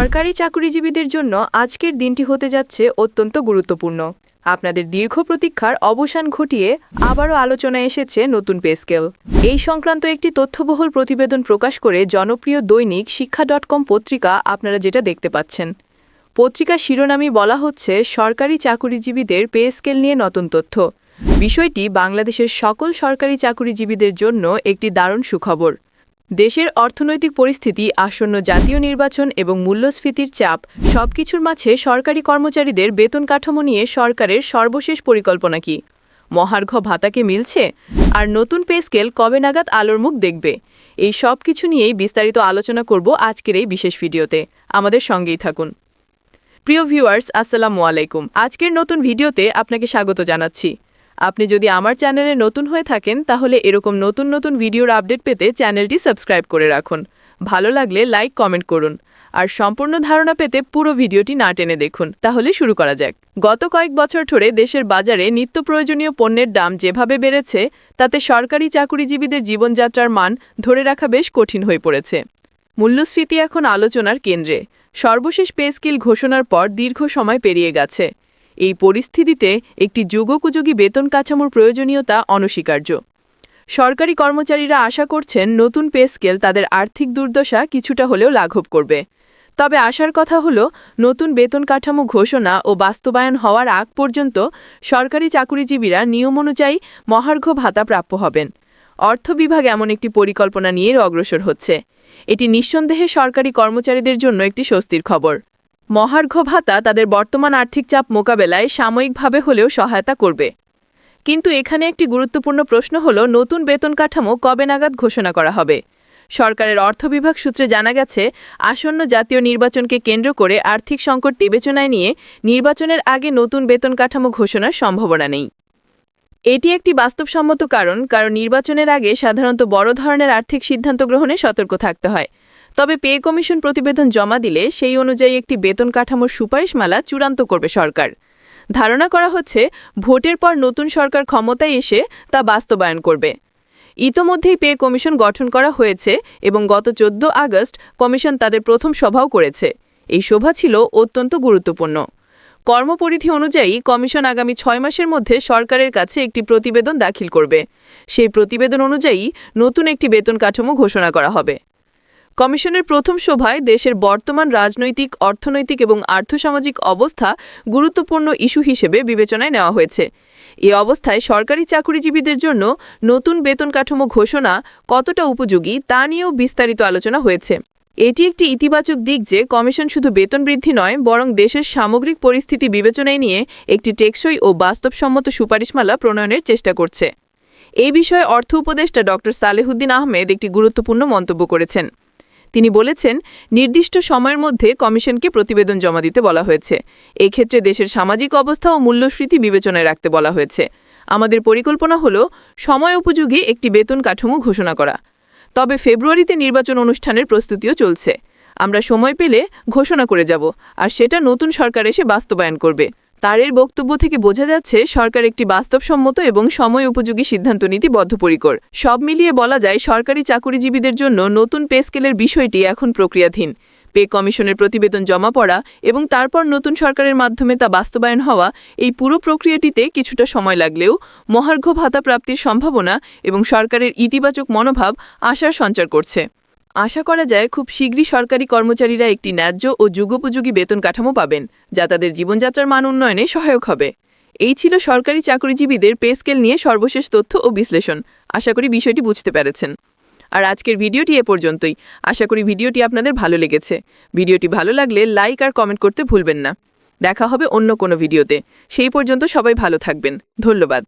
সরকারি চাকরিজীবীদের জন্য আজকের দিনটি হতে যাচ্ছে অত্যন্ত গুরুত্বপূর্ণ। আপনাদের দীর্ঘ প্রতীক্ষার অবসান ঘটিয়ে আবারও আলোচনায় এসেছে নতুন পে স্কেল। এই সংক্রান্ত একটি তথ্যবহুল প্রতিবেদন প্রকাশ করে জনপ্রিয় দৈনিক শিক্ষা.com পত্রিকা আপনারা যেটা দেখতে পাচ্ছেন। পত্রিকার শিরোনামে বলা হচ্ছে সরকারি চাকরিজীবীদের পে স্কেল নিয়ে নতুন তথ্য। বিষয়টি বাংলাদেশের সকল সরকারি চাকরিজীবীদের জন্য একটি দারুণ সুখবর। দেশের অর্থনৈতিক পরিস্থিতি, আসন্ন জাতীয় নির্বাচন এবং মূল্যস্ফীতির চাপ সবকিছুর মাঝে সরকারি কর্মচারীদের বেতন কাঠামো নিয়ে সরকারের সর্বশেষ পরিকল্পনা কি? মহার্ঘ ভাতাকে মিলছে? আর নতুন পে স্কেল কবে নাগাদ আলোর মুখ দেখবে? এই সব কিছু নিয়েই বিস্তারিত আলোচনা করব আজকের এই বিশেষ ভিডিওতে। আমাদের সঙ্গেই থাকুন। প্রিয় ভিউয়ার্স, আসসালামু আলাইকুম। আজকের নতুন ভিডিওতে আপনাকে স্বাগত জানাচ্ছি। আপনি যদি আমার চ্যানেলে নতুন হয়ে থাকেন তাহলে এরকম নতুন নতুন ভিডিওর আপডেট পেতে চ্যানেলটি সাবস্ক্রাইব করে রাখুন। ভালো লাগলে লাইক কমেন্ট করুন। আর সম্পূর্ণ ধারণা পেতে পুরো ভিডিওটি না টেনে দেখুন। তাহলে শুরু করা যাক। গত কয়েক বছর ধরে দেশের বাজারে নিত্য প্রয়োজনীয় পণ্যের দাম যেভাবে বেড়েছে তাতে সরকারি চাকরিজীবীদের জীবনযাত্রার মান ধরে রাখা বেশ কঠিন হয়ে পড়েছে। মূল্যস্ফীতি এখন আলোচনার কেন্দ্রে। সর্বশেষ পে স্কেল ঘোষণার পর দীর্ঘ সময় পেরিয়ে গেছে। এই পরিস্থিতিতে একটি যুগোপযোগী বেতন কাঠামোর প্রয়োজনীয়তা অনস্বীকার্য। সরকারি কর্মচারীরা আশা করছেন নতুন পে স্কেল তাদের আর্থিক দুর্দশা কিছুটা হলেও লাঘব করবে। তবে আশার কথা হলো নতুন বেতন কাঠামো ঘোষণা ও বাস্তবায়ন হওয়ার আগ পর্যন্ত সরকারি চাকরিজীবীরা নিয়ম অনুযায়ী মহার্ঘ ভাতা প্রাপ্য হবেন। অর্থ বিভাগ এমন একটি পরিকল্পনা নিয়ে অগ্রসর হচ্ছে। এটি নিঃসন্দেহে সরকারি কর্মচারীদের জন্য একটি স্বস্তির খবর। মহার্ঘ ভাতা তাদের বর্তমান আর্থিক চাপ মোকাবেলায় সাময়িকভাবে হলেও সহায়তা করবে। কিন্তু এখানে একটি গুরুত্বপূর্ণ প্রশ্ন হল নতুন বেতন কাঠামো কবে নাগাদ ঘোষণা করা হবে। সরকারের অর্থ বিভাগ সূত্রে জানা গেছে আসন্ন জাতীয় নির্বাচনকে কেন্দ্র করে আর্থিক সংকট বিবেচনায় নিয়ে নির্বাচনের আগে নতুন বেতন কাঠামো ঘোষণার সম্ভাবনা নেই। এটি একটি বাস্তবসম্মত কারণ নির্বাচনের আগে সাধারণত বড় ধরনের আর্থিক সিদ্ধান্ত গ্রহণে সতর্ক থাকতে হয়। তবে পে কমিশন প্রতিবেদন জমা দিলে সেই অনুযায়ী একটি বেতন কাঠামোর সুপারিশমালা চূড়ান্ত করবে সরকার। ধারণা করা হচ্ছে ভোটের পর নতুন সরকার ক্ষমতায় এসে তা বাস্তবায়ন করবে। ইতোমধ্যেই পে কমিশন গঠন করা হয়েছে এবং গত 14 আগস্ট কমিশন তাদের প্রথম সভাও করেছে। এই সভা ছিল অত্যন্ত গুরুত্বপূর্ণ। কর্মপরিধি অনুযায়ী কমিশন আগামী 6 মাসের মধ্যে সরকারের কাছে একটি প্রতিবেদন দাখিল করবে। সেই প্রতিবেদন অনুযায়ী নতুন একটি বেতন কাঠামো ঘোষণা করা হবে। কমিশনের প্রথম সভায় দেশের বর্তমান রাজনৈতিক, অর্থনৈতিক এবং আর্থসামাজিক অবস্থা গুরুত্বপূর্ণ ইস্যু হিসেবে বিবেচনায় নেওয়া হয়েছে। এই অবস্থায় সরকারি চাকরিজীবীদের জন্য নতুন বেতন কাঠামো ঘোষণা কতটা উপযোগী তা নিয়েও বিস্তারিত আলোচনা হয়েছে। এটি একটি ইতিবাচক দিক যে কমিশন শুধু বেতন বৃদ্ধি নয় বরং দেশের সামগ্রিক পরিস্থিতি বিবেচনায় নিয়ে একটি টেকসই ও বাস্তবসম্মত সুপারিশমালা প্রণয়নের চেষ্টা করছে। এই বিষয়ে অর্থ উপদেষ্টা ড. সালেহুদ্দিন আহমেদ একটি গুরুত্বপূর্ণ মন্তব্য করেছেন। তিনি বলেছেন, নির্দিষ্ট সময়ের মধ্যে কমিশনকে প্রতিবেদন জমা দিতে বলা হয়েছে। এই ক্ষেত্রে দেশের সামাজিক অবস্থা ও মূল্যস্ফীতি বিবেচনায় রাখতে বলা হয়েছে। আমাদের পরিকল্পনা হল সময় উপযোগী একটি বেতন কাঠামো ঘোষণা করা। তবে ফেব্রুয়ারিতে নির্বাচন অনুষ্ঠানের প্রস্তুতিও চলছে। আমরা সময় পেলে ঘোষণা করে যাব, আর সেটা নতুন সরকার এসে বাস্তবায়ন করবে। তার এর বক্তব্য থেকে বোঝা যাচ্ছে সরকার একটি বাস্তবসম্মত এবং সময় উপযোগী সিদ্ধান্ত নিতে বদ্ধপরিকর। সব মিলিয়ে বলা যায় সরকারি চাকরিজীবীদের জন্য নতুন পে স্কেলের বিষয়টি এখন প্রক্রিয়াধীন। পে কমিশনের প্রতিবেদন জমা পড়া এবং তারপর নতুন সরকারের মাধ্যমে তা বাস্তবায়ন হওয়া, এই পুরো প্রক্রিয়াটিতে কিছুটা সময় লাগলেও মহার্ঘ ভাতা প্রাপ্তির সম্ভাবনা এবং সরকারের ইতিবাচক মনোভাব আশার সঞ্চার করছে। আশা করা যায় খুব শীঘ্রই সরকারি কর্মচারীরা একটি ন্যায্য ও যুগোপযোগী বেতন কাঠামো পাবেন, যা তাদের জীবনযাত্রার মান উন্নয়নে সহায়ক হবে। এই ছিল সরকারি চাকরিজীবীদের পে স্কেল নিয়ে সর্বশেষ তথ্য ও বিশ্লেষণ। আশা করি বিষয়টি বুঝতে পেরেছেন। আর আজকের ভিডিওটি এ পর্যন্তই। আশা করি ভিডিওটি আপনাদের ভালো লেগেছে। ভিডিওটি ভালো লাগলে লাইক আর কমেন্ট করতে ভুলবেন না। দেখা হবে অন্য কোনো ভিডিওতে। সেই পর্যন্ত সবাই ভালো থাকবেন। ধন্যবাদ।